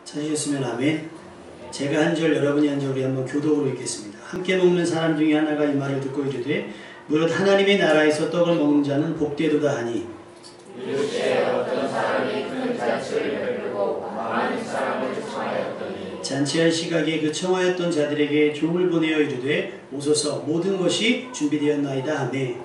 찾으셨으면 아멘. 제가 한 절 여러분이 한 절 우리 한번 교독으로 읽겠습니다. 함께 먹는 사람 중에 하나가 이 말을 듣고 이르되 무릇 하나님의 나라에서 떡을 먹는 자는 복되도다 하니 이웃에 어떤 사람이 큰 잔치를 베풀고 많은 사람을 청하였더니 잔치할 시각에 그 청하였던 자들에게 종을 보내어 이르되 오소서 모든 것이 준비되었나이다 하매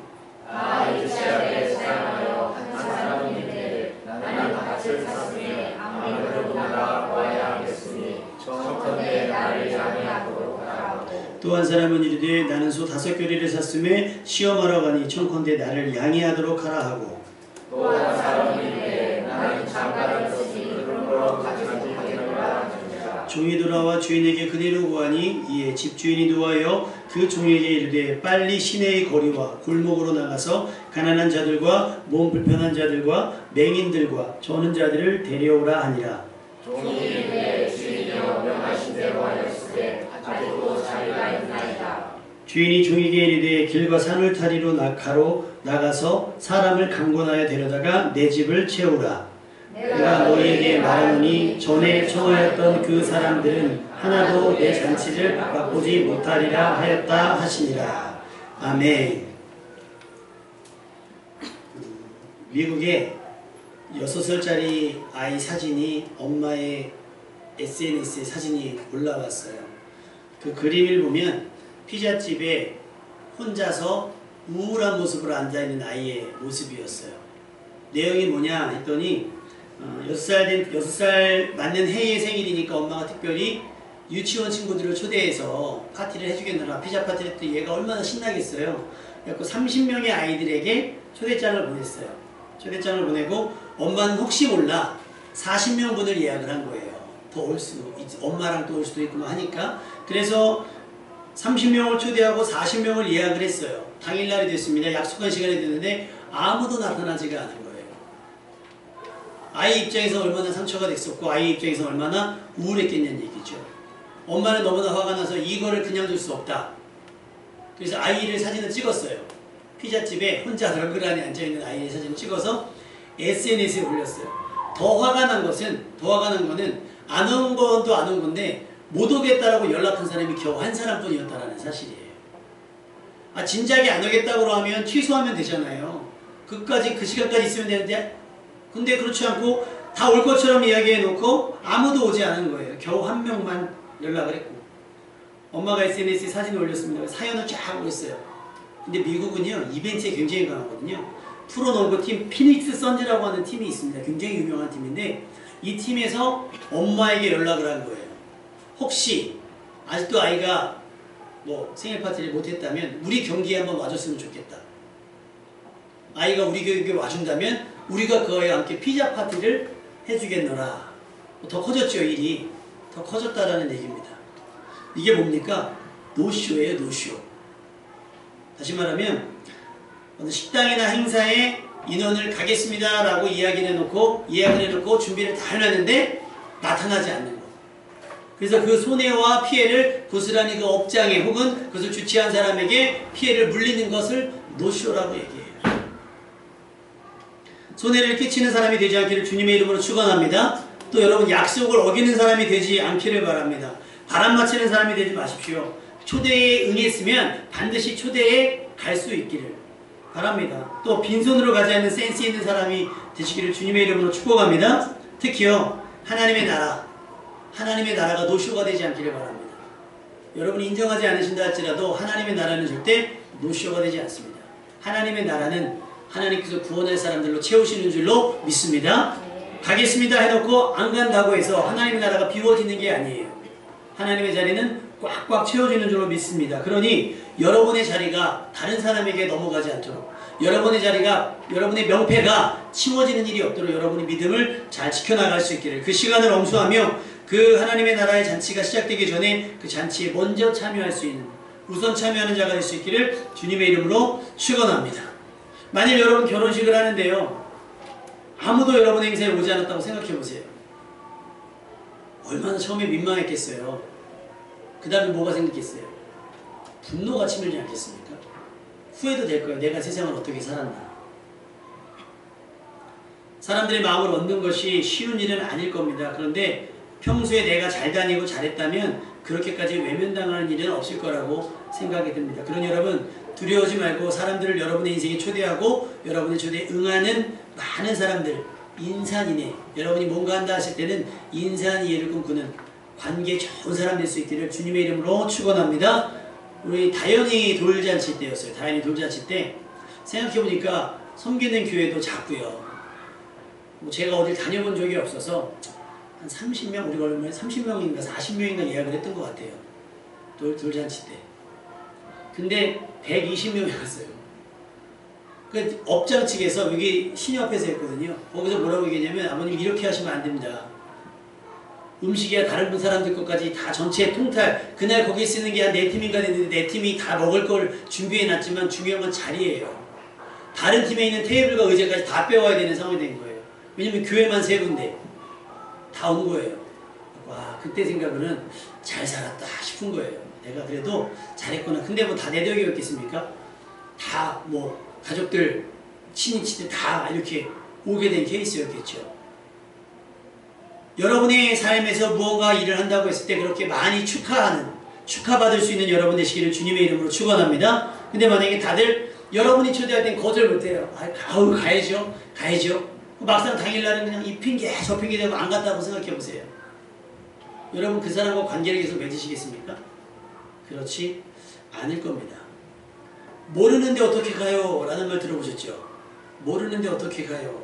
이스라엘에 사랑하여 한 사람이 이르되 나는 밭을 샀으니 아무래도 나가 와야 하겠으니 청컨대 나를 양해하도록 하라고 또 한 사람은 이르되 나는 소 5겨리를 샀음에 시험하러 가니 청컨대 나를 양해하도록 하라 하고 또 한 사람이 이르되 나는 장가를 쓰니 그러므로 가지고 가겠노라 하느니라. 종이 돌아와 주인에게 그대로 구하니 이에 집주인이 노하여 그 종에게 이르되 빨리 시내의 거리와 골목으로 나가서 가난한 자들과 몸 불편한 자들과 맹인들과 저는 자들을 데려오라 하니라. 종이 이르되 주인이여 명하신 대로 하였으되 아직도 자리가 있나이다. 주인이 종에게 이르되 길과 산울타리로 가로 나가서 사람을 강권하여 데려다가 내 집을 채우라. 내가 너희에게 말하노니 전에 청하였던 그 사람들은 하나도 내 잔치를 맛보지 못하리라 하였다 하시니라. 아멘. 미국에 6살짜리 아이 사진이 엄마의 SNS에 사진이 올라왔어요. 그 그림을 보면 피자집에 혼자서 우울한 모습으로 앉아있는 아이의 모습이었어요. 내용이 뭐냐 했더니 6살 맞는 해의 생일이니까 엄마가 특별히 유치원 친구들을 초대해서 파티를 해주겠느라 피자 파티를 했더니 얘가 얼마나 신나겠어요. 그래서 30명의 아이들에게 초대장을 보냈어요. 초대장을 보내고 엄마는 혹시 몰라 40명분을 예약을 한 거예요. 더 올 수도 엄마랑 또 올 수도 있고 하니까. 그래서 30명을 초대하고 40명을 예약을 했어요. 당일날이 됐습니다. 약속한 시간이 됐는데 아무도 나타나지가 않은 거예요. 아이 입장에서 얼마나 상처가 됐었고 아이 입장에서 얼마나 우울했겠냐는 얘기죠. 엄마는 너무나 화가 나서 이거를 그냥 둘 수 없다. 그래서 아이를 사진을 찍었어요. 피자집에 혼자 얼굴 안에 앉아있는 아이의 사진을 찍어서 SNS에 올렸어요. 더 화가 난 거는 안 온 건도 안 온 건데 못 오겠다라고 연락한 사람이 겨우 한 사람뿐이었다라는 사실이에요. 진작에 안 오겠다고 하면 취소하면 되잖아요. 끝까지 그 시간까지 있으면 되는데 근데 그렇지 않고 다 올 것처럼 이야기해 놓고 아무도 오지 않은 거예요. 겨우 한 명만 연락을 했고 엄마가 SNS에 사진을 올렸습니다. 사연을 쫙 올렸어요. 근데 미국은요 이벤트에 굉장히 강하거든요. 프로농구 팀 피닉스 선즈라고 하는 팀이 있습니다. 굉장히 유명한 팀인데 이 팀에서 엄마에게 연락을 한 거예요. 혹시 아직도 아이가 생일 파티를 못했다면 우리 경기에 한번 와줬으면 좋겠다. 아이가 우리 경기에 와준다면 우리가 그 아이와 함께 피자 파티를 해주겠노라. 더 커졌죠. 일이 더 커졌다라는 얘기입니다. 이게 뭡니까? 노쇼예요. 노쇼. 다시 말하면 어느 식당이나 행사에 인원을 가겠습니다 라고 이야기를 해놓고 준비를 다 해놨는데 나타나지 않는 것. 그래서 그 손해와 피해를 고스란히 그 업장에 혹은 그것을 주최한 사람에게 피해를 물리는 것을 노쇼라고 얘기해요. 손해를 끼치는 사람이 되지 않기를 주님의 이름으로 축원합니다. 또 여러분 약속을 어기는 사람이 되지 않기를 바랍니다. 바람 맞히는 사람이 되지 마십시오. 초대에 응했으면 반드시 초대에 갈 수 있기를 바랍니다. 또 빈손으로 가지 않는 센스 있는 사람이 되시기를 주님의 이름으로 축복합니다. 특히요 하나님의 나라가 노쇼가 되지 않기를 바랍니다. 여러분이 인정하지 않으신다 할지라도 하나님의 나라는 절대 노쇼가 되지 않습니다. 하나님의 나라는 하나님께서 구원할 사람들로 채우시는 줄로 믿습니다. 가겠습니다 해놓고 안 간다고 해서 하나님의 나라가 비워지는 게 아니에요. 하나님의 자리는 꽉꽉 채워지는 줄로 믿습니다. 그러니 여러분의 자리가 다른 사람에게 넘어가지 않도록 여러분의 자리가 여러분의 명패가 치워지는 일이 없도록 여러분의 믿음을 잘 지켜나갈 수 있기를 그 시간을 엄수하며 그 하나님의 나라의 잔치가 시작되기 전에 그 잔치에 먼저 참여할 수 있는 우선 참여하는 자가 될 수 있기를 주님의 이름으로 축원합니다. 만일 여러분 결혼식을 하는데요 아무도 여러분의 행사에 오지 않았다고 생각해 보세요. 얼마나 처음에 민망했겠어요. 그 다음에 뭐가 생겼겠어요? 분노가 치밀지 않겠습니까? 후회도 될 거예요. 내가 세상을 어떻게 살았나. 사람들의 마음을 얻는 것이 쉬운 일은 아닐 겁니다. 그런데 평소에 내가 잘 다니고 잘했다면 그렇게까지 외면당하는 일은 없을 거라고 생각이 듭니다. 그러니 여러분 두려워하지 말고 사람들을 여러분의 인생에 초대하고 여러분의 초대에 응하는 많은 사람들, 인산인해, 여러분이 뭔가 한다 하실 때는 인산이해를 꿈꾸는 관계 좋은 사람 될 수 있기를 주님의 이름으로 축원합니다. 우리 다현이 돌잔치 때였어요. 다현이 돌잔치 때 생각해보니까 섬기는 교회도 작고요. 뭐 제가 어딜 다녀본 적이 없어서 한 30명, 우리가 얼마나 30명인가 40명인가 예약을 했던 것 같아요. 돌잔치 때. 근데 120명이 왔어요. 그 업장 측에서 여기 신협에서 했거든요. 거기서 뭐라고 얘기했냐면 아버님 이렇게 하시면 안 됩니다. 음식이야 다른 분 사람들 것까지 다 전체 통탈, 그날 거기 쓰는 게 한 4팀인가 됐는데 4팀이 다 먹을 걸 준비해 놨지만 중요한 건 자리예요. 다른 팀에 있는 테이블과 의자까지 다 빼와야 되는 상황이 된 거예요. 왜냐면 교회만 3군데 다 온 거예요. 와, 그때 생각으로는 잘 살았다 싶은 거예요. 내가 그래도 잘했구나. 근데 뭐 다 내 덕이었겠습니까? 다 뭐 가족들, 친인치들 다 이렇게 오게 된 케이스였겠죠. 여러분의 삶에서 무언가 일을 한다고 했을 때 그렇게 많이 축하받을 수 있는 여러분 되시기를 주님의 이름으로 축원합니다. 근데 만약에 다들 여러분이 초대할 땐 거절 못해요. 아우 가야죠. 막상 당일날은 그냥 이 핑계 저 핑계 대고 안 갔다고 생각해보세요. 여러분 그 사람과 관계를 계속 맺으시겠습니까? 그렇지 않을 겁니다. 모르는데 어떻게 가요? 라는 말 들어보셨죠? 모르는데 어떻게 가요?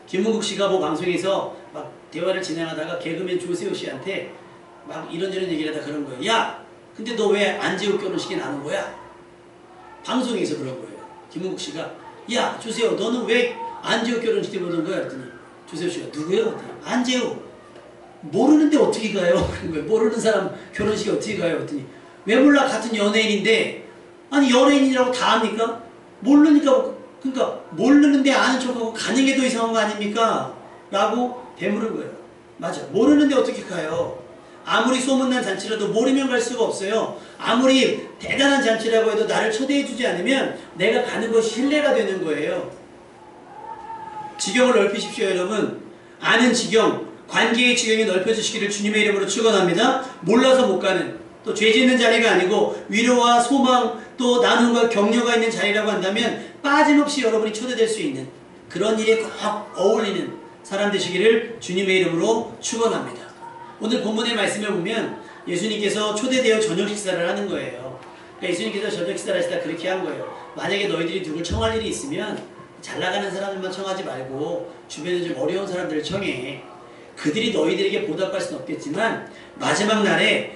김문국 씨가 뭐 방송에서 막 대화를 진행하다가 개그맨 조세호 씨한테 막 이런저런 얘기를 하다 그런 거예요. 야! 근데 너 왜 안재욱 결혼식에 나눈 거야? 방송에서 그런 거예요. 김문국 씨가 야 조세호 너는 왜 안재욱 결혼식 때 못 온 거야? 그랬더니 조세호 씨가 누구예요? 안재욱. 모르는데 어떻게 가요? 그런 거예요. 모르는 사람 결혼식에 어떻게 가요? 그랬더니 왜 몰라? 같은 연예인인데 아니 연예인이라고 다 압니까? 모르니까 그러니까 모르는데 아는 척하고 가는 게 더 이상한 거 아닙니까? 라고 되물은 거예요. 맞아. 모르는데 어떻게 가요? 아무리 소문난 잔치라도 모르면 갈 수가 없어요. 아무리 대단한 잔치라고 해도 나를 초대해주지 않으면 내가 가는 것이 신뢰가 되는 거예요. 지경을 넓히십시오 여러분. 아는 지경, 관계의 지경이 넓혀주시기를 주님의 이름으로 축원합니다. 몰라서 못 가는, 또 죄 짓는 자리가 아니고 위로와 소망 또 나눔과 격려가 있는 자리라고 한다면 빠짐없이 여러분이 초대될 수 있는 그런 일에 꼭 어울리는 사람 되시기를 주님의 이름으로 축원합니다. 오늘 본문의 말씀을 보면 예수님께서 초대되어 저녁 식사를 하는 거예요. 그러니까 예수님께서 저녁 식사를 하시다 그렇게 한 거예요. 만약에 너희들이 누굴 청할 일이 있으면 잘 나가는 사람들만 청하지 말고 주변에 좀 어려운 사람들을 청해. 그들이 너희들에게 보답할 수는 없겠지만 마지막 날에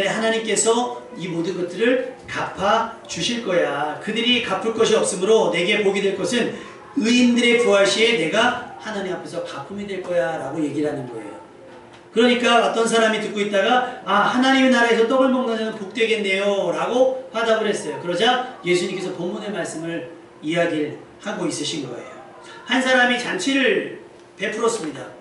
하나님께서 이 모든 것들을 갚아 주실 거야. 그들이 갚을 것이 없으므로 내게 복이 될 것은 의인들의 부활 시에 내가 하나님 앞에서 가품이 될 거야 라고 얘기를 하는 거예요. 그러니까 어떤 사람이 듣고 있다가 하나님의 나라에서 떡을 먹는 자는 복되겠네요 라고 화답을 했어요. 그러자 예수님께서 본문의 말씀을 이야기를 하고 있으신 거예요. 한 사람이 잔치를 베풀었습니다.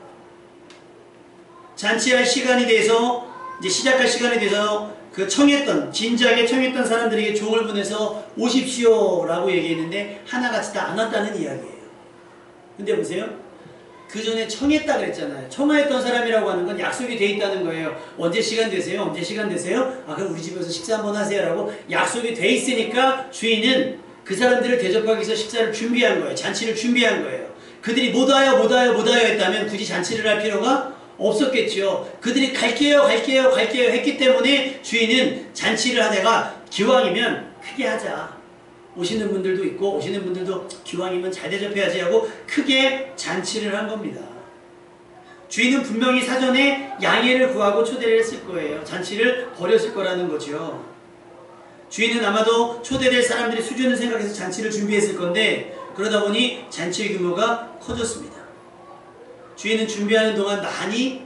잔치할 시간이 돼서 이제 시작할 시간이 돼서 그 진지하게 청했던 사람들에게 종을 보내서 오십시오 라고 얘기했는데 하나같이 다 안 왔다는 이야기예요. 근데 보세요. 그 전에 청했다 그랬잖아요. 청하였던 사람이라고 하는 건 약속이 돼 있다는 거예요. 언제 시간 되세요? 언제 시간 되세요? 그럼 우리 집에서 식사 한번 하세요 라고 약속이 돼 있으니까 주인은 그 사람들을 대접하기 위해서 식사를 준비한 거예요. 잔치를 준비한 거예요. 그들이 못 와요 했다면 굳이 잔치를 할 필요가 없었겠죠. 그들이 갈게요 했기 때문에 주인은 잔치를 하다가 기왕이면 크게 하자. 오시는 분들도 있고 오시는 분들도 기왕이면 잘 대접해야지 하고 크게 잔치를 한 겁니다. 주인은 분명히 사전에 양해를 구하고 초대를 했을 거예요. 잔치를 벌였을 거라는 거죠. 주인은 아마도 초대될 사람들의 수준을 생각해서 잔치를 준비했을 건데 그러다 보니 잔치의 규모가 커졌습니다. 주인은 준비하는 동안 많이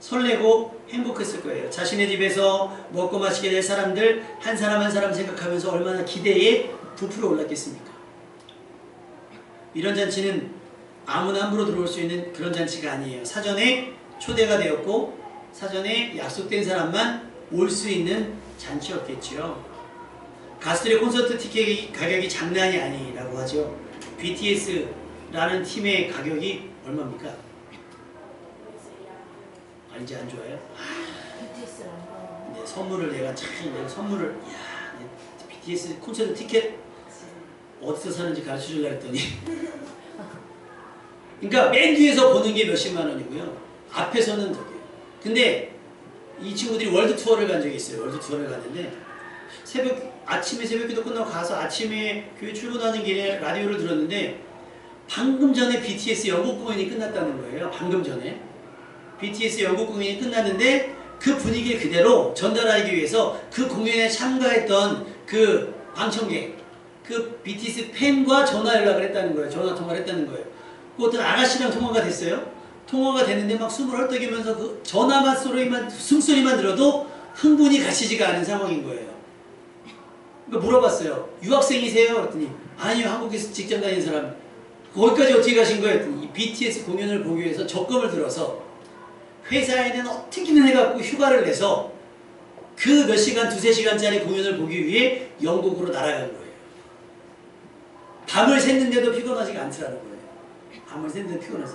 설레고 행복했을 거예요. 자신의 집에서 먹고 마시게 될 사람들 한 사람 한 사람 생각하면서 얼마나 기대에 부풀어 올랐겠습니까? 이런 잔치는 아무나 함부로 들어올 수 있는 그런 잔치가 아니에요. 사전에 초대가 되었고 사전에 약속된 사람만 올 수 있는 잔치였겠죠. 가수들의 콘서트 티켓 가격이 장난이 아니라고 하죠. BTS라는 팀의 가격이 얼마입니까? 알지 안 좋아요? BTS랑 네, 선물을 내가 선물을 BTS 콘서트 티켓 어디서 사는지 가르쳐 주려고 했더니 그러니까 맨 뒤에서 보는 게 몇십만 원이고요. 앞에서는 저기요. 근데 이 친구들이 월드 투어를 간 적이 있어요. 월드 투어를 갔는데 아침에 새벽기도 끝나고 가서 아침에 교회 출근하는 길에 라디오를 들었는데 방금 전에 BTS 영국 공연이 끝났다는 거예요. 방금 전에 BTS 영국 공연이 끝났는데 그 분위기를 그대로 전달하기 위해서 그 공연에 참가했던 그 방청객, 그 BTS 팬과 전화 연락을 했다는 거예요. 전화 통화를 했다는 거예요. 그 어떤 아가씨랑 통화가 됐어요. 통화가 됐는데 막 숨을 헐떡이면서 그 전화만 숨소리만 들어도 흥분이 가시지가 않은 상황인 거예요. 그러니까 물어봤어요. 유학생이세요? 그랬더니 아니요, 한국에서 직장 다니는 사람. 거기까지 어떻게 가신 거예요? 그랬더니 이 BTS 공연을 보기 위해서 적금을 들어서 회사에는 어떻게든 해갖고 휴가를 내서 그 몇 시간, 두세 시간짜리 공연을 보기 위해 영국으로 날아간 거예요. 밤을 샜는데도 피곤하지가 않더라는 거예요. 밤을 샜는데도 피곤하지.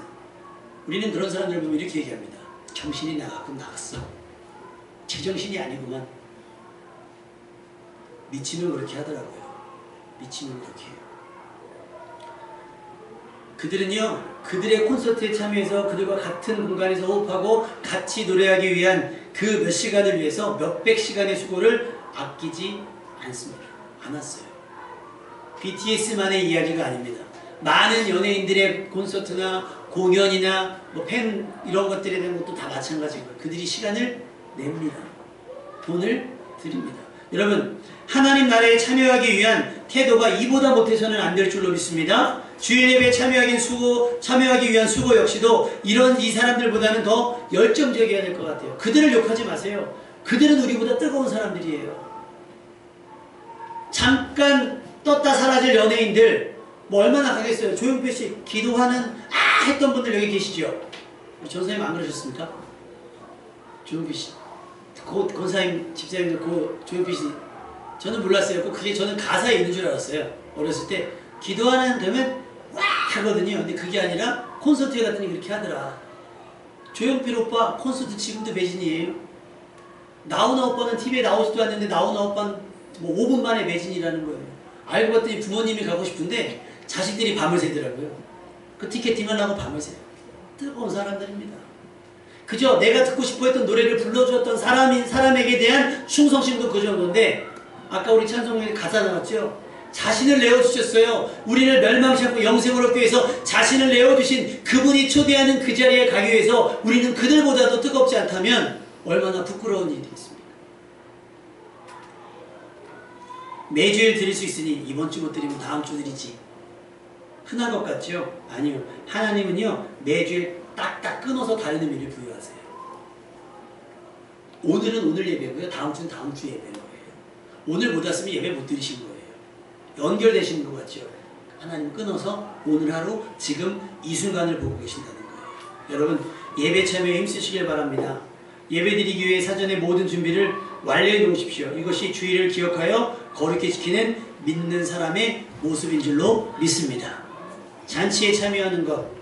우리는 그런 사람들 보면 이렇게 얘기합니다. 정신이 나갔군, 나갔어. 제정신이 아니구만. 미치면 그렇게 하더라고요. 미치면 그렇게 해요. 그들은요, 그들의 콘서트에 참여해서 그들과 같은 공간에서 호흡하고 같이 노래하기 위한 그 몇 시간을 위해서 몇백 시간의 수고를 아끼지 않았어요. BTS만의 이야기가 아닙니다. 많은 연예인들의 콘서트나 공연이나 뭐 팬 이런 것들에 대한 것도 다 마찬가지고요. 그들이 시간을 냅니다. 돈을 드립니다. 여러분, 하나님 나라에 참여하기 위한 태도가 이보다 못해서는 안 될 줄로 믿습니다. 주일 예배에 참여하기 위한 수고 역시도 이 사람들보다는 더 열정적이어야 될 것 같아요. 그들을 욕하지 마세요. 그들은 우리보다 뜨거운 사람들이에요. 잠깐 떴다 사라질 연예인들 뭐 얼마나 가겠어요. 조용필 씨 기도하는 했던 분들 여기 계시죠? 전사님 안 그러셨습니까? 조용필 씨, 권사님, 집사님들 조용필 씨 저는 몰랐어요. 그게 저는 가사에 있는 줄 알았어요. 어렸을 때 기도하는 되면 와 하거든요. 근데 그게 아니라 콘서트에 갔더니 그렇게 하더라. 조용필 오빠 콘서트 지금도 매진이에요. 나훈아 오빠는 TV에 나오지도 않는데 나훈아 오빠는 뭐 5분 만에 매진이라는 거예요. 알고 봤더니 부모님이 가고 싶은데 자식들이 밤을 새더라고요. 그 티켓팅을 하고 밤을 새요. 뜨거운 사람들입니다. 그저 내가 듣고 싶어 했던 노래를 불러주었던 사람에게 대한 충성심도 그 정도인데 아까 우리 찬송에 가사 나왔죠? 자신을 내어주셨어요. 우리를 멸망치 않고 영생을 얻기 위해서 자신을 내어주신 그분이 초대하는 그 자리에 가기 위해서 우리는 그들보다도 뜨겁지 않다면 얼마나 부끄러운 일이겠습니까? 매주일 드릴 수 있으니 이번 주 못 드리면 다음 주 드리지. 흔한 것 같죠? 아니요. 하나님은요 매주일 딱딱 끊어서 다른 의미를 부여하세요. 오늘은 오늘 예배고요. 다음 주는 다음 주 예배인 거예요. 오늘 못 왔으면 예배 못 드리신 거예요. 연결되시는 것 같죠? 하나님 끊어서 오늘 하루 지금 이 순간을 보고 계신다는 거예요. 여러분 예배 참여에 힘쓰시길 바랍니다. 예배 드리기 위해 사전에 모든 준비를 완료해 놓으십시오. 이것이 주의를 기억하여 거룩히 지키는 믿는 사람의 모습인 줄로 믿습니다. 잔치에 참여하는 것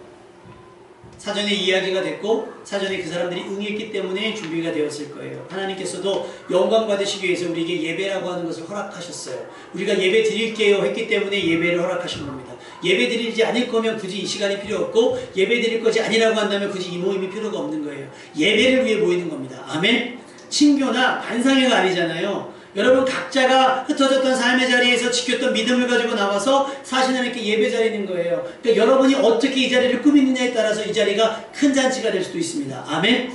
사전에 이야기가 됐고 사전에 그 사람들이 응했기 때문에 준비가 되었을 거예요. 하나님께서도 영광 받으시기 위해서 우리에게 예배라고 하는 것을 허락하셨어요. 우리가 예배 드릴게요 했기 때문에 예배를 허락하신 겁니다. 예배 드리지 않을 거면 굳이 이 시간이 필요 없고 예배 드릴 것이 아니라고 한다면 굳이 이 모임이 필요가 없는 거예요. 예배를 위해 모이는 겁니다. 아멘. 친교나 반상회가 아니잖아요. 여러분 각자가 흩어졌던 삶의 자리에서 지켰던 믿음을 가지고 나와서 사실 하나님께 예배 자리는 거예요. 그러니까 여러분이 어떻게 이 자리를 꾸미느냐에 따라서 이 자리가 큰 잔치가 될 수도 있습니다. 아멘.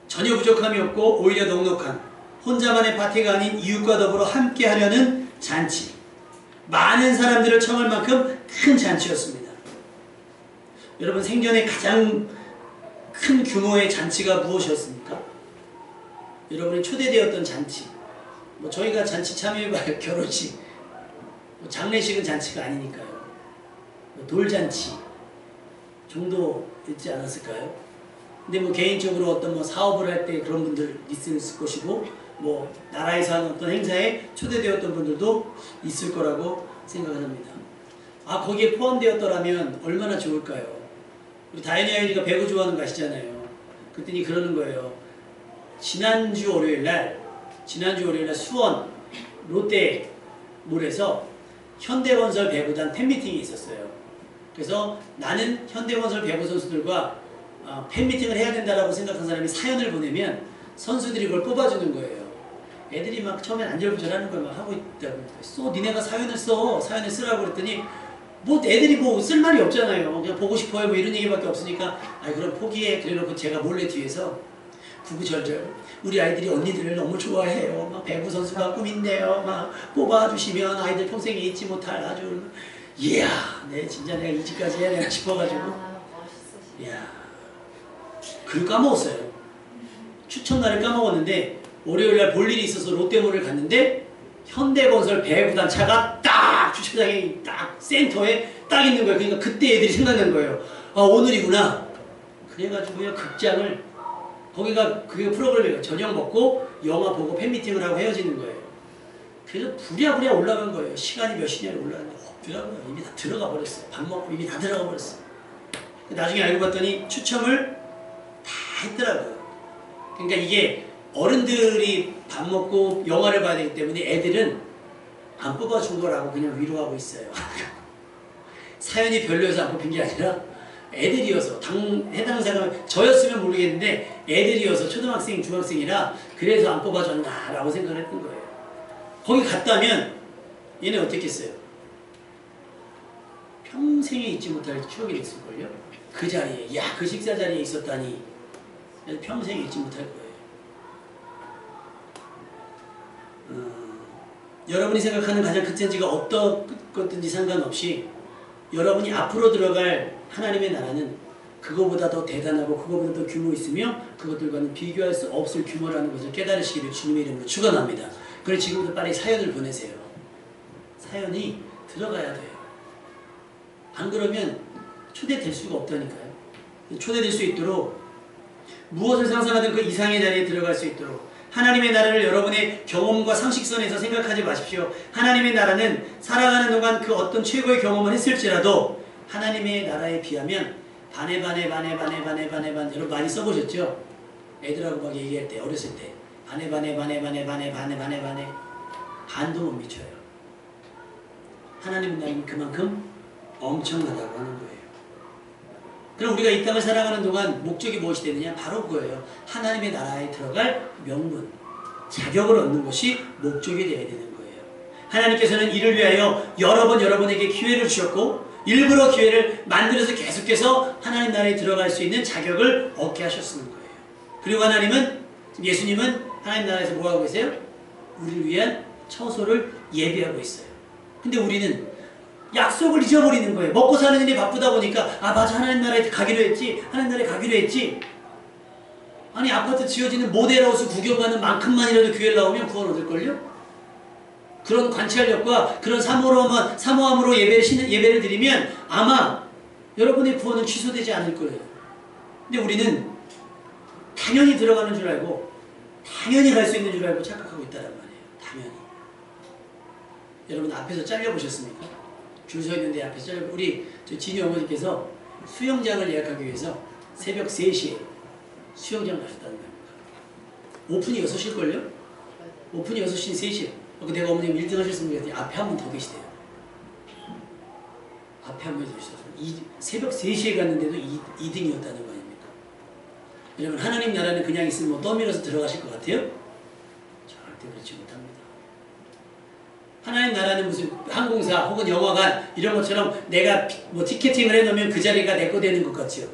전혀 부족함이 없고 오히려 넉넉한 혼자만의 파티가 아닌 이웃과 더불어 함께 하려는 잔치. 많은 사람들을 청할 만큼 큰 잔치였습니다. 여러분 생전에 가장 큰 규모의 잔치가 무엇이었습니까? 여러분이 초대되었던 잔치. 뭐 저희가 잔치 참여해봐야 결혼식, 뭐 장례식은 잔치가 아니니까요. 뭐 돌잔치 정도 있지 않았을까요? 근데 뭐 개인적으로 어떤 뭐 사업을 할 때 그런 분들 있을 것이고, 뭐 나라에서 하는 어떤 행사에 초대되었던 분들도 있을 거라고 생각을 합니다. 아 거기에 포함되었더라면 얼마나 좋을까요? 우리 다현이 아이가 배구 좋아하는 거 아시잖아요. 그랬더니 그러는 거예요. 지난주 월요일날 수원 롯데몰에서 현대건설 배구단 팬미팅이 있었어요. 그래서 나는 현대건설 배구 선수들과 팬미팅을 해야 된다라고 생각한 사람이 사연을 보내면 선수들이 그걸 뽑아주는 거예요. 애들이 막 처음엔 안절부절하는 걸 막 하고 있다고. 니네가 사연을 쓰라고 그랬더니 뭐 애들이 뭐 쓸 말이 없잖아요. 그냥 보고 싶어요 뭐 이런 얘기밖에 없으니까 그럼 포기해. 그래놓고 제가 몰래 뒤에서 구구절절 우리 아이들이 언니들을 너무 좋아해요. 막 배구 선수가 꿈인데요. 막 뽑아주시면 아이들 평생에 잊지 못할 아주 이야, 진짜 내가 이직까지 해야 되나 싶어가지고. 이야, 그걸 까먹었어요. 추첨날을 까먹었는데 월요일날 볼 일이 있어서 롯데몰을 갔는데 현대건설 배구단 차가 딱 주차장에 딱 센터에 딱 있는 거예요. 그러니까 그때 애들이 생각난 거예요. 오늘이구나. 그래가지고요 극장을 거기가 그게 프로그램이에요. 저녁 먹고 영화 보고 팬미팅을 하고 헤어지는 거예요. 그래서 부랴부랴 올라간 거예요. 시간이 몇 시냐에 올라간 거예요. 없더라고요. 이미 다 들어가 버렸어. 밥 먹고 이미 다 들어가 버렸어. 나중에 알고 봤더니 추첨을 다 했더라고요. 그러니까 이게 어른들이 밥 먹고 영화를 봐야 되기 때문에 애들은 안 뽑아준 거라고 그냥 위로하고 있어요. 사연이 별로여서 안 뽑힌 게 아니라 애들이어서 해당 사람 저였으면 모르겠는데 애들이어서 초등학생 중학생이라 그래서 안 뽑아줬나라고 생각을 했던 거예요. 거기 갔다면 얘네 어떻겠어요? 평생에 잊지 못할 추억이 됐을걸요? 그 자리에 그 식사 자리에 있었다니 평생에 잊지 못할 거예요. 여러분이 생각하는 가장 큰 텐지가 어떤 것든지 상관없이 여러분이 앞으로 들어갈 하나님의 나라는 그거보다 더 대단하고 그거보다 더 규모 있으며 그것들과는 비교할 수 없을 규모라는 것을 깨달으시기를 주님의 이름으로 축원합니다. 그래서 지금부터 빨리 사연을 보내세요. 사연이 들어가야 돼요. 안 그러면 초대될 수가 없다니까요. 초대될 수 있도록 무엇을 상상하든 그 이상의 자리에 들어갈 수 있도록 하나님의 나라를 여러분의 경험과 상식선에서 생각하지 마십시오. 하나님의 나라는 살아가는 동안 그 어떤 최고의 경험을 했을지라도 하나님의 나라에 비하면 반에 여러분 많이 써보셨죠? 애들하고 막 얘기할 때 어렸을 때 반에 반도 못 미쳐요. 하나님의 나라는 그만큼 엄청나다고 하는 거예요. 그럼 우리가 이 땅을 살아가는 동안 목적이 무엇이 되느냐? 바로 그거예요. 하나님의 나라에 들어갈 명분, 자격을 얻는 것이 목적이 되어야 되는 거예요. 하나님께서는 이를 위하여 여러 번 여러분에게 기회를 주셨고 일부러 기회를 만들어서 계속해서 하나님 나라에 들어갈 수 있는 자격을 얻게 하셨는 거예요. 그리고 예수님은 하나님 나라에서 뭐 하고 계세요? 우리를 위한 처소를 예비하고 있어요. 근데 우리는 약속을 잊어버리는 거예요. 먹고 사는 일이 바쁘다 보니까 맞아 하나님 나라에 가기로 했지. 하나님 나라에 가기로 했지. 아니 아파트 지어지는 모델하우스 구경 가는 만큼만이라도 교회를 나오면 구원 얻을걸요? 그런 관찰력과 그런 사모함으로 예배를 드리면 아마 여러분의 구원은 취소되지 않을 거예요. 근데 우리는 당연히 들어가는 줄 알고 당연히 갈 수 있는 줄 알고 착각하고 있다는 말이에요. 당연히. 여러분 앞에서 잘려보셨습니까? 줄 서 있는데 앞에서 우리 진이 어머니께서 수영장을 예약하기 위해서 새벽 3시에 수영장 가셨다는 겁니다. 오픈이 6시일걸요? 오픈이 6시, 3시에. 내가 어머님 1등 하셨으면 그랬더니 앞에 한 분 더 계시대요. 앞에 한 분 더 계시대요. 새벽 3시에 갔는데도 2등이었다는 거 아닙니까? 여러분 하나님 나라는 그냥 있으면 뭐 떠밀어서 들어가실 것 같아요? 절대 그렇지 못합니다. 하나님 나라는 무슨 항공사 혹은 영화관 이런 것처럼 내가 뭐 티켓팅을 해놓으면 그 자리가 내 거 되는 것 같지요.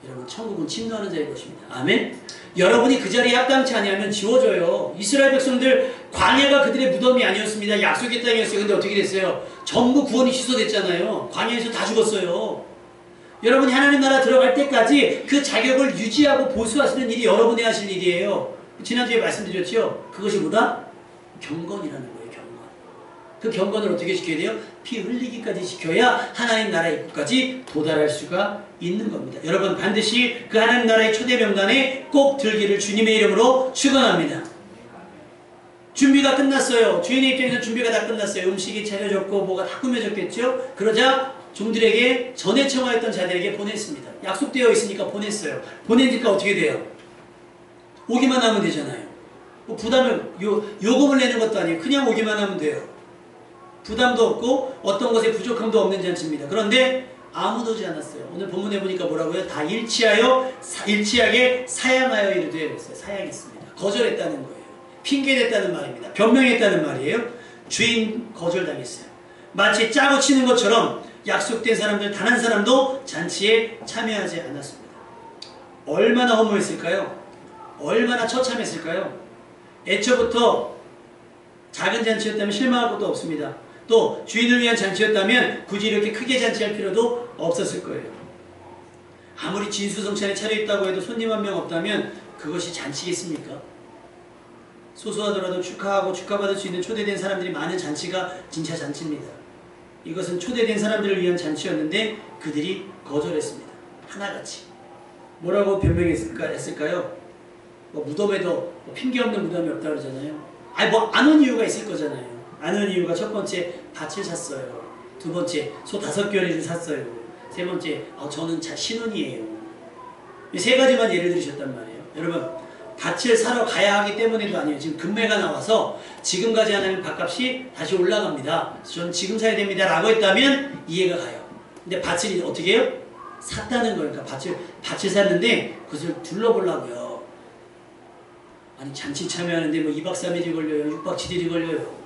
여러분 천국은 침노하는 자리일 것입니다. 아멘? 여러분이 그 자리에 합당치 아니하면 지워져요. 이스라엘 백성들 광야가 그들의 무덤이 아니었습니다. 약속의 땅이었어요. 근데 어떻게 됐어요? 전부 구원이 취소됐잖아요. 광야에서 다 죽었어요. 여러분이 하나님 나라 들어갈 때까지 그 자격을 유지하고 보수하시는 일이 여러분이 하실 일이에요. 지난주에 말씀드렸죠? 그것이 뭐다? 경건이라는 거예요. 그 경건을 어떻게 지켜야 돼요? 피 흘리기까지 지켜야 하나님 나라 입구까지 도달할 수가 있는 겁니다. 여러분 반드시 그 하나님 나라의 초대 명단에 꼭 들기를 주님의 이름으로 축원합니다. 준비가 끝났어요. 주인의 입장에서 준비가 다 끝났어요. 음식이 차려졌고 뭐가 다 꾸며졌겠죠? 그러자 종들에게 전에 청하였던 자들에게 보냈습니다. 약속되어 있으니까 보냈어요. 보내니까 어떻게 돼요? 오기만 하면 되잖아요. 뭐 부담을 요금을 내는 것도 아니에요. 그냥 오기만 하면 돼요. 부담도 없고 어떤 것에 부족함도 없는 잔치입니다. 그런데 아무도 오지 않았어요. 오늘 본문에 보니까 뭐라고요? 다 일치하게 사양하여 이르되 그랬어요. 사양했습니다. 거절했다는 거예요. 핑계댔다는 말입니다. 변명했다는 말이에요. 주인 거절당했어요. 마치 짜고 치는 것처럼 약속된 사람들 단 한 사람도 잔치에 참여하지 않았습니다. 얼마나 허무했을까요? 얼마나 처참했을까요? 애초부터 작은 잔치였다면 실망할 것도 없습니다. 또 주인을 위한 잔치였다면 굳이 이렇게 크게 잔치할 필요도 없었을 거예요. 아무리 진수성찬에 차려있다고 해도 손님 한 명 없다면 그것이 잔치겠습니까? 소소하더라도 축하하고 축하받을 수 있는 초대된 사람들이 많은 잔치가 진짜 잔치입니다. 이것은 초대된 사람들을 위한 잔치였는데 그들이 거절했습니다. 하나같이. 뭐라고 변명했을까요? 뭐 무덤에도 핑계 없는 무덤이 없다고 그러잖아요. 아니 뭐 안 온 이유가 있을 거잖아요. 안 온 이유가 첫 번째 밭을 샀어요. 두 번째 소 5겨레를 샀어요. 세 번째 저는 신혼이에요. 이 세 가지만 예를 들으셨단 말이에요. 여러분 밭을 사러 가야 하기 때문에도 아니에요. 지금 금매가 나와서 지금 가지 않으면 밭값이 다시 올라갑니다. 저는 지금 사야 됩니다 라고 했다면 이해가 가요. 근데 밭을 어떻게 해요? 샀다는 거예요. 그러니까 밭을 샀는데 그것을 둘러보려고요. 아니 잔치 참여하는데 뭐 2박 3일이 걸려요. 6박 7일이 걸려요.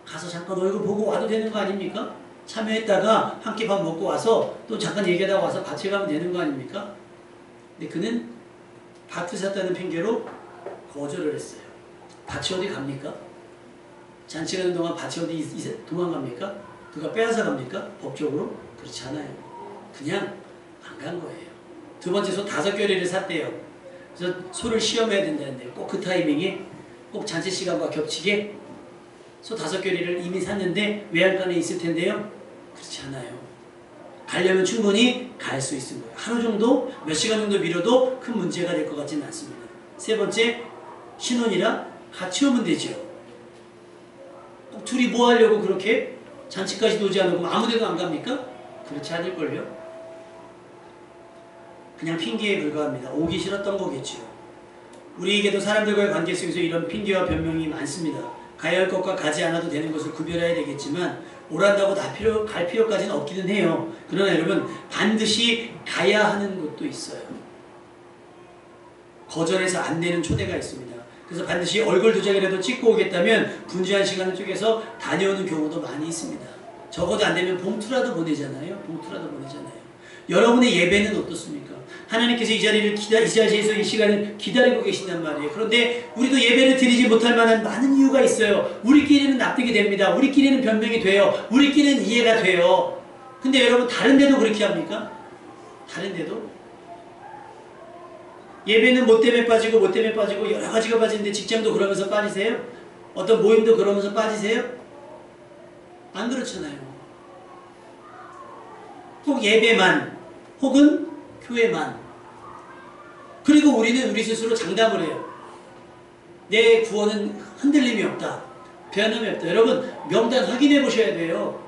가서 잠깐 얼굴 보고 와도 되는 거 아닙니까? 참여했다가 한 끼 밥 먹고 와서 또 잠깐 얘기하다가 와서 밭에 가면 되는 거 아닙니까? 근데 그는 밭을 샀다는 핑계로 거절을 했어요. 밭이 어디 갑니까? 잔치 가는 동안 밭이 어디 도망갑니까? 누가 빼앗아 갑니까? 법적으로? 그렇지 않아요. 그냥 안 간 거예요. 두 번째 소 5겨레를 샀대요. 그래서 소를 시험해야 된다는데 꼭 그 타이밍에 꼭 잔치 시간과 겹치게 소 5겨레를 이미 샀는데 외양간에 있을 텐데요. 그렇지 않아요. 가려면 충분히 갈 수 있는 거예요. 하루 정도, 몇 시간 정도 미뤄도 큰 문제가 될 것 같지는 않습니다. 세 번째, 신혼이라 같이 오면 되죠. 꼭 둘이 뭐 하려고 그렇게 잔치까지도 오지 않고 아무데도 안 갑니까? 그렇지 않을걸요. 그냥 핑계에 불과합니다. 오기 싫었던 거겠죠. 우리에게도 사람들과의 관계 속에서 이런 핑계와 변명이 많습니다. 가야 할 것과 가지 않아도 되는 것을 구별해야 되겠지만 오란다고 다 갈 필요까지는 없기는 해요. 그러나 여러분 반드시 가야 하는 곳도 있어요. 거절해서 안 되는 초대가 있습니다. 그래서 반드시 얼굴 2장이라도 찍고 오겠다면 분주한 시간을 쪼개서 다녀오는 경우도 많이 있습니다. 적어도 안 되면 봉투라도 보내잖아요. 봉투라도 보내잖아요. 여러분의 예배는 어떻습니까? 하나님께서 이 자리에서 이 시간을 기다리고 계신단 말이에요. 그런데 우리도 예배를 드리지 못할 만한 많은 이유가 있어요. 우리끼리는 납득이 됩니다. 우리끼리는 변명이 돼요. 우리끼리는 이해가 돼요. 근데 여러분 다른 데도 그렇게 합니까? 다른 데도? 예배는 뭐 때문에 빠지고 뭐 때문에 빠지고 여러 가지가 빠지는데 직장도 그러면서 빠지세요? 어떤 모임도 그러면서 빠지세요? 안 그렇잖아요. 꼭 예배만 혹은 교회만. 그리고 우리는 우리 스스로 장담을 해요. 내 구원은 흔들림이 없다. 변함이 없다. 여러분 명단 확인해 보셔야 돼요.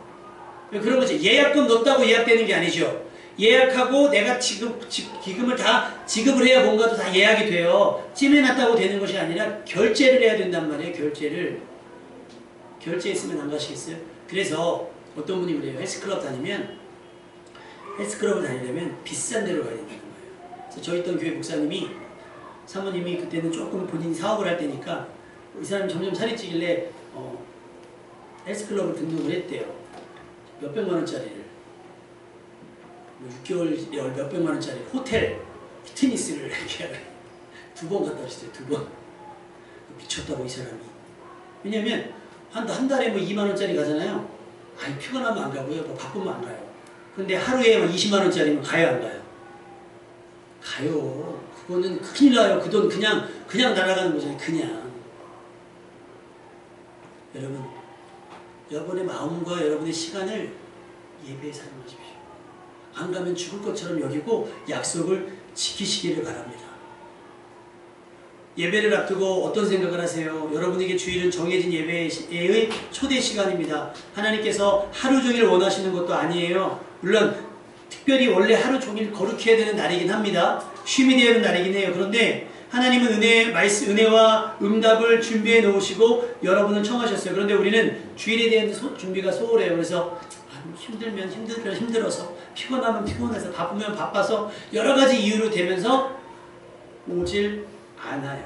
그런 거죠. 예약금 넣었다고 예약되는 게 아니죠. 예약하고 내가 기금을 다 지급을 해야 뭔가도 다 예약이 돼요. 찜해놨다고 되는 것이 아니라 결제를 해야 된단 말이에요. 결제를. 결제했으면 안 가시겠어요? 그래서 어떤 분이 그래요. 헬스클럽 다니면 헬스클럽을 다니려면 비싼 데로 가야 된다는 거예요. 그래서 저희 있던 교회 목사님이 사모님이 그때는 조금 본인이 사업을 할 때니까 이 사람이 점점 살이 찌길래 헬스클럽을 등록을 했대요. 몇백만 원짜리를. 6개월 몇백만 원짜리 호텔 피트니스를 이렇게 2번 갔다 오셨어요. 2번. 미쳤다고 이 사람이. 왜냐면 한 달에 뭐 2만 원짜리 가잖아요. 아니 피곤하면 안 가고요. 뭐 바쁘면 안 가요. 근데 하루에 20만 원짜리면 가요 안 가요? 가요. 그거는 큰일 나요. 그 돈 그냥 날아가는 거잖아요. 그냥. 여러분 여러분의 마음과 여러분의 시간을 예배에 사용하십시오. 안 가면 죽을 것처럼 여기고 약속을 지키시기를 바랍니다. 예배를 앞두고 어떤 생각을 하세요? 여러분에게 주일은 정해진 예배의 초대 시간입니다. 하나님께서 하루 종일 원하시는 것도 아니에요. 물론 특별히 원래 하루 종일 거룩해야 되는 날이긴 합니다. 쉼이 되는 날이긴 해요. 그런데 하나님은 은혜와 응답을 준비해 놓으시고 여러분은 청하셨어요. 그런데 우리는 주일에 대한 준비가 소홀해요. 그래서 힘들면 힘들어서, 피곤하면 피곤해서, 바쁘면 바빠서 여러 가지 이유로 되면서 오질 않아요.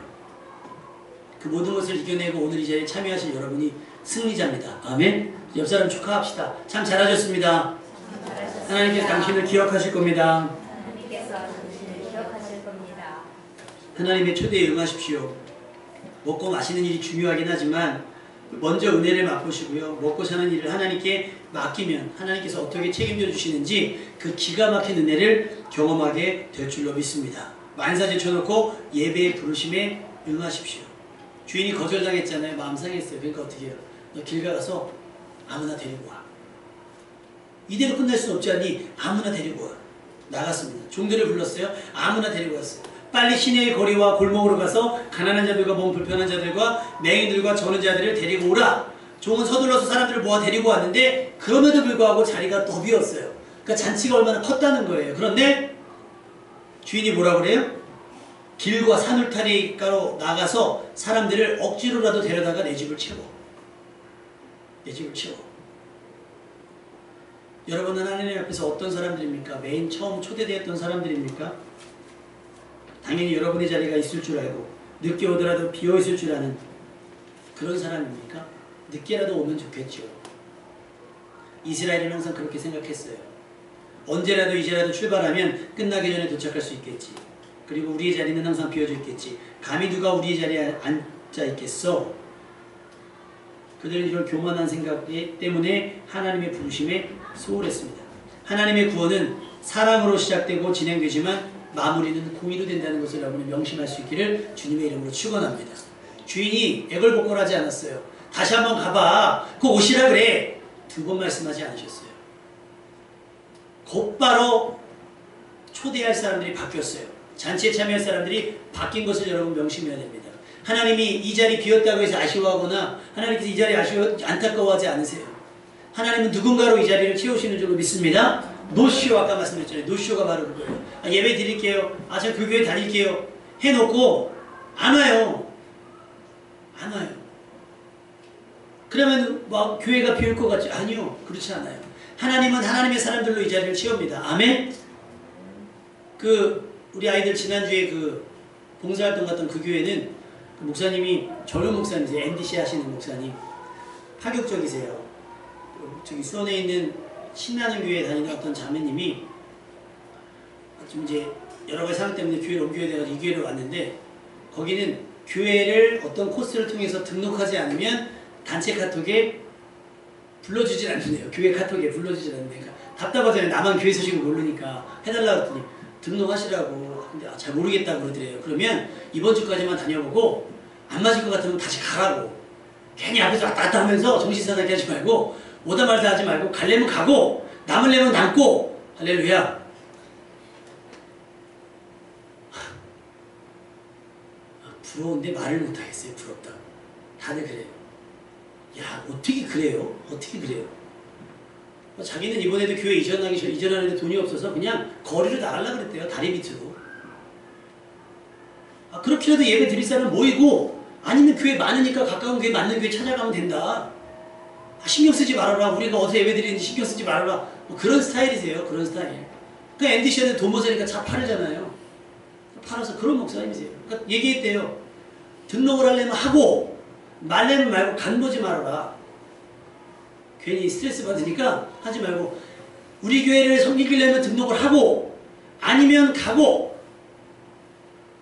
그 모든 것을 이겨내고 오늘 이 자리에 참여하신 여러분이 승리자입니다. 아멘. 옆 사람 축하합시다. 참 잘하셨습니다. 하나님께서 당신을 기억하실 겁니다. 하나님의 초대에 응하십시오. 먹고 마시는 일이 중요하긴 하지만 먼저 은혜를 맛보시고요. 먹고 사는 일을 하나님께 맡기면 하나님께서 어떻게 책임져 주시는지 그 기가 막힌 은혜를 경험하게 될 줄로 믿습니다. 만사 제쳐놓고 예배의 부르심에 응하십시오. 주인이 거절당했잖아요. 마음 상했어요. 그러니까 어떻게 해요? 너 길 가서 아무나 데리고 와. 이대로 끝날 수는 없지 않니? 아무나 데리고 와. 나갔습니다. 종들을 불렀어요. 아무나 데리고 왔어요. 빨리 시내의 거리와 골목으로 가서 가난한 자들과 몸 불편한 자들과 맹인들과 저는 자들을 데리고 오라. 종은 서둘러서 사람들을 모아 데리고 왔는데 그럼에도 불구하고 자리가 더 비었어요. 그러니까 잔치가 얼마나 컸다는 거예요. 그런데 주인이 뭐라 그래요? 길과 산울타리가로 나가서 사람들을 억지로라도 데려다가 내 집을 채워. 내 집을 채워. 여러분은 하나님 앞에서 어떤 사람들입니까? 맨 처음 초대되었던 사람들입니까? 당연히 여러분의 자리가 있을 줄 알고 늦게 오더라도 비어있을 줄 아는 그런 사람입니까? 늦게라도 오면 좋겠죠. 이스라엘은 항상 그렇게 생각했어요. 언제라도 이제라도 출발하면 끝나기 전에 도착할 수 있겠지. 그리고 우리의 자리는 항상 비어져 있겠지. 감히 누가 우리의 자리에 앉아 있겠어? 그들은 이런 교만한 생각 때문에 하나님의 부르심에 소홀했습니다. 하나님의 구원은 사랑으로 시작되고 진행되지만 마무리는 공의로 된다는 것을 여러분이 명심할 수 있기를 주님의 이름으로 축원합니다. 주인이 애걸복걸하지 않았어요. 다시 한번 가봐. 그거 오시라 그래. 2번 말씀하지 않으셨어요. 곧바로 초대할 사람들이 바뀌었어요. 잔치에 참여할 사람들이 바뀐 것을 여러분 명심해야 됩니다. 하나님이 이 자리 비었다고 해서 아쉬워하거나 하나님께서 이 자리 안타까워하지 않으세요. 하나님은 누군가로 이 자리를 채우시는 줄로 믿습니다. 노쇼 아까 말씀드렸잖아요. 노쇼가 바로 그거예요. 예배 드릴게요. 저 그 교회 다닐게요. 해놓고 안 와요. 안 와요. 그러면 막 교회가 비울 것 같지? 아니요. 그렇지 않아요. 하나님은 하나님의 사람들로 이 자리를 채웁니다. 아멘? 우리 아이들 지난주에 봉사활동 갔던 그 교회는 그 목사님이 젊은 목사님이세요. MDC 하시는 목사님. 파격적이세요. 저기 수원에 있는 신나는 교회에 다니는 어떤 자매님이 좀 이제 여러 가지 상황 때문에 교회를 옮겨야 돼가지고 이 교회를 왔는데 거기는 교회를 어떤 코스를 통해서 등록하지 않으면 단체 카톡에 불러주질 않는데요. 교회 카톡에 불러주질 않는데 그러니까 답답하잖아요. 나만 교회 소식을 모르니까 해달라고 했더니 등록하시라고. 근데 잘 모르겠다고 그러더래요. 그러면 이번 주까지만 다녀보고 안 맞을 것 같으면 다시 가라고. 괜히 앞에서 왔다 갔다 하면서 정신사납게 하지 말고 오다 말다 하지 말고 갈래면 가고 남으려면 남고. 할렐루야. 부러운데 말을 못하겠어요. 부럽다. 다들 그래요. 야, 어떻게 그래요? 어떻게 그래요? 자기는 이번에도 교회 이전하는데 돈이 없어서 그냥 거리로 나가려고 그랬대요. 다리 밑으로. 그렇게라도 예배 드릴 사람 모이고 아니면 교회 많으니까 가까운 교회 맞는 교회 찾아가면 된다. 신경 쓰지 말아라. 우리가 어디서 예배 드리는지 신경 쓰지 말아라. 그런 스타일이세요. 그런 스타일. 그 MDC한테 돈 못 사니까 차 팔잖아요. 팔아서 그런 목사님이세요. 그러니까 얘기했대요. 등록을 하려면 하고 말려면 말고 간보지 말아라. 괜히 스트레스 받으니까 하지 말고 우리 교회를 섬기려면 등록을 하고 아니면 가고.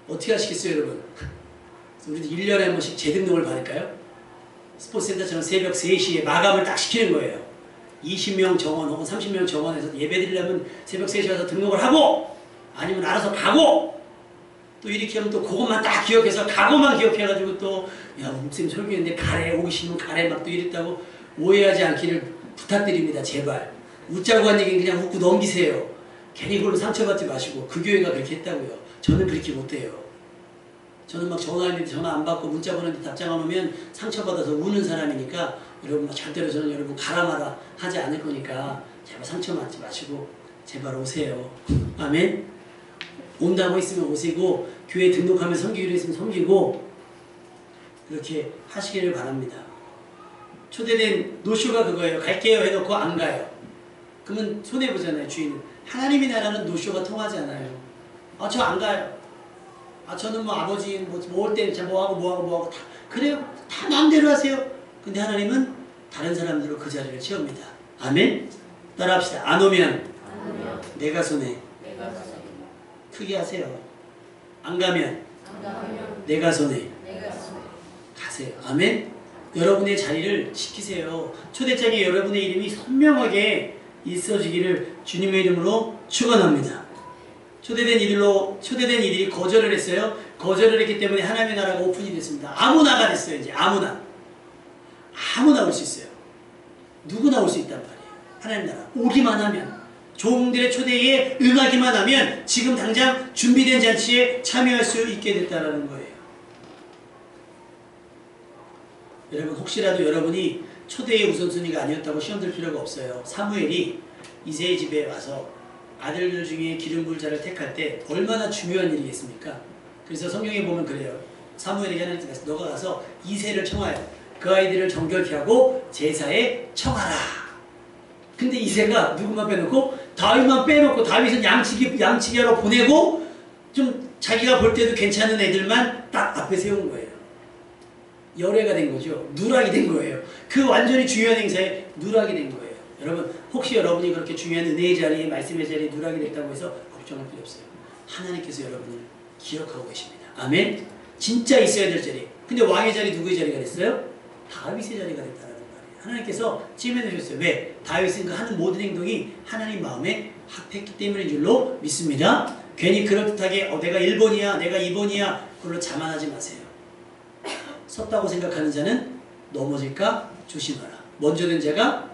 어떻게 하시겠어요 여러분? 우리도 1년에 한 번씩 재등록을 받을까요? 스포츠센터처럼 새벽 3시에 마감을 딱 시키는 거예요. 20명 정원 혹은 30명 정원에서 예배 드리려면 새벽 3시에 가서 등록을 하고 아니면 알아서 가고 또 이렇게 하면 또 그것만 딱 기억해서 가고만 기억해가지고 또 야 목사님 설교했는데 가래 오기 싫으면 가래 막 또 이랬다고 오해하지 않기를 부탁드립니다. 제발. 웃자고 한 얘기는 그냥 웃고 넘기세요. 괜히 그걸로 상처받지 마시고 그 교회가 그렇게 했다고요. 저는 그렇게 못해요. 저는 막 전화했는데 전화 안 받고 문자 보내는데 답장 안 오면 상처받아서 우는 사람이니까 여러분 절대로 저는 여러분 가라마라 하지 않을 거니까 제발 상처 받지 마시고 제발 오세요. 아멘. 온다고 했으면 오시고 교회 등록하면 섬기기로 했으면 섬기고 이렇게 하시기를 바랍니다. 초대된 노쇼가 그거예요. 갈게요 해놓고 안 가요. 그러면 손해보잖아요. 주인은. 하나님의 나라는 노쇼가 통하지 않아요. 아 저 안 가요. 아 저는 뭐 아버지 올 때는 뭐하고 다 그래요. 다 마음대로 하세요. 근데 하나님은 다른 사람들로 그 자리를 채웁니다. 아멘. 따라합시다. 안 오면 내가 손해. 크게 하세요. 안 가면 내가 손해. 가세요. 아멘. 여러분의 자리를 지키세요. 초대장에 여러분의 이름이 선명하게 있어지기를 주님의 이름으로 축원합니다. 초대된 이들이 거절을 했어요. 거절을 했기 때문에 하나님의 나라가 오픈이 됐습니다. 아무나가 됐어요. 이제 아무나 올 수 있어요. 누구나 올 수 있단 말이에요. 하나님 나라 오기만 하면, 종들의 초대에 응하기만 하면 지금 당장 준비된 잔치에 참여할 수 있게 됐다라는 거예요. 여러분 혹시라도 여러분이 초대의 우선순위가 아니었다고 시험 들 필요가 없어요. 사무엘이 이새의 집에 와서 아들들 중에 기름 부을 자를 택할 때 얼마나 중요한 일이겠습니까? 그래서 성경에 보면 그래요. 사무엘에게 하나님께서 너가 가서 이새를 청하여 그 아이들을 정결케 하고 제사에 청하라. 근데 이새가 누구만 빼놓고 다윗만 빼놓고 다윗은 양치기하러 보내고 좀 자기가 볼 때도 괜찮은 애들만 딱 앞에 세운 거예요. 열애가 된 거죠. 누락이 된 거예요. 그 완전히 중요한 행사에 누락이 된 거예요. 여러분 혹시 여러분이 그렇게 중요한 은혜의 자리에 말씀의 자리에 누락이 됐다고 해서 걱정할 필요 없어요. 하나님께서 여러분을 기억하고 계십니다. 아멘. 진짜 있어야 될 자리. 근데 왕의 자리 누구의 자리가 됐어요? 다윗의 자리가 됐다는 말이에요. 하나님께서 찜해내셨어요. 왜? 다윗은 그 하는 모든 행동이 하나님 마음에 합했기 때문인 줄로 믿습니다. 괜히 그럴듯하게 내가 1번이야 내가 2번이야 그걸로 자만하지 마세요. 섰다고 생각하는 자는 넘어질까 조심하라. 먼저 된 자가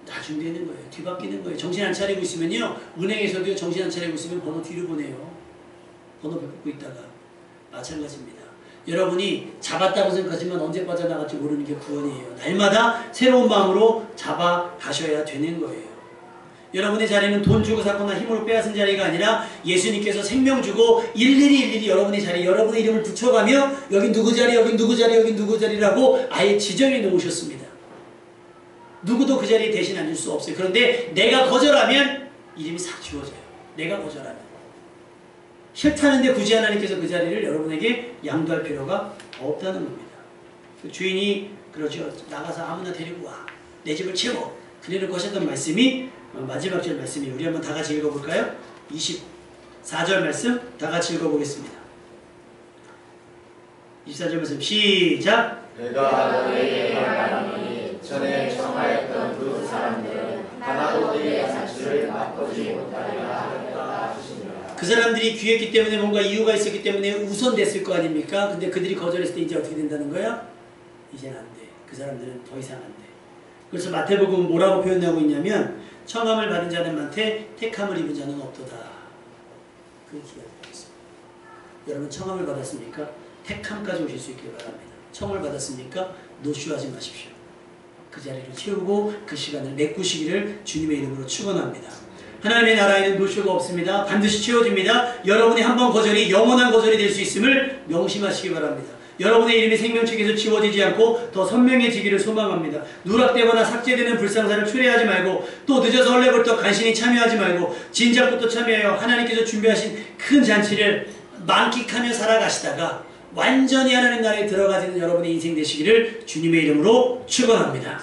나중 되는 거예요. 뒤바뀌는 거예요. 정신 안 차리고 있으면요. 은행에서도 정신 안 차리고 있으면 번호 뒤로 보내요. 번호 바꾸고 있다가. 마찬가지입니다. 여러분이 잡았다고 생각하지만 언제 빠져나갈지 모르는 게 구원이에요. 날마다 새로운 마음으로 잡아가셔야 되는 거예요. 여러분의 자리는 돈 주고 샀거나 힘으로 빼앗은 자리가 아니라 예수님께서 생명 주고 일일이 여러분의 자리, 여러분의 이름을 붙여가며 여기 누구 자리, 여기 누구 자리, 여기 누구 자리라고 아예 지정해 놓으셨습니다. 누구도 그 자리에 대신 앉을 수 없어요. 그런데 내가 거절하면 이름이 싹 지워져요. 내가 거절하면. 싫다는데 굳이 하나님께서 그 자리를 여러분에게 양도할 필요가 없다는 겁니다. 그 주인이 그러죠. 나가서 아무나 데리고 와. 내 집을 채워. 그래놓고 하셨던 말씀이 마지막 절 말씀이 우리 한번 다 같이 읽어볼까요? 24절 말씀 다 같이 읽어보겠습니다. 24절 말씀 시작. 내가 너에게 말하노니 전에 청하였던 그 사람들은 하나도 너의 잔치를 맛보지 못하리라 하였다 하시니라. 그 사람들이 귀했기 때문에 뭔가 이유가 있었기 때문에 우선됐을 거 아닙니까? 근데 그들이 거절했을 때 이제 어떻게 된다는 거야? 이제는 안 돼. 그 사람들은 더 이상 안 돼. 그래서 마태복음은 뭐라고 표현하고 있냐면 청함을 받은 자는 많되 택함을 입은 자는 없도다. 그렇게 기억하겠습니다. 여러분 청함을 받았습니까? 택함까지 오실 수 있길 바랍니다. 청을 받았습니까? 노쇼하지 마십시오. 그 자리를 채우고 그 시간을 메꾸시기를 주님의 이름으로 축원합니다. 하나님의 나라에는 노쇼가 없습니다. 반드시 채워집니다. 여러분의 한 번 거절이 영원한 거절이 될 수 있음을 명심하시기 바랍니다. 여러분의 이름이 생명책에서 지워지지 않고 더 선명해지기를 소망합니다. 누락되거나 삭제되는 불상사를 초래하지 말고 또 늦어서 헐레벌떡 간신히 참여하지 말고 진작부터 참여하여 하나님께서 준비하신 큰 잔치를 만끽하며 살아가시다가 완전히 하나님 나라에 들어가시는 여러분의 인생 되시기를 주님의 이름으로 축원합니다.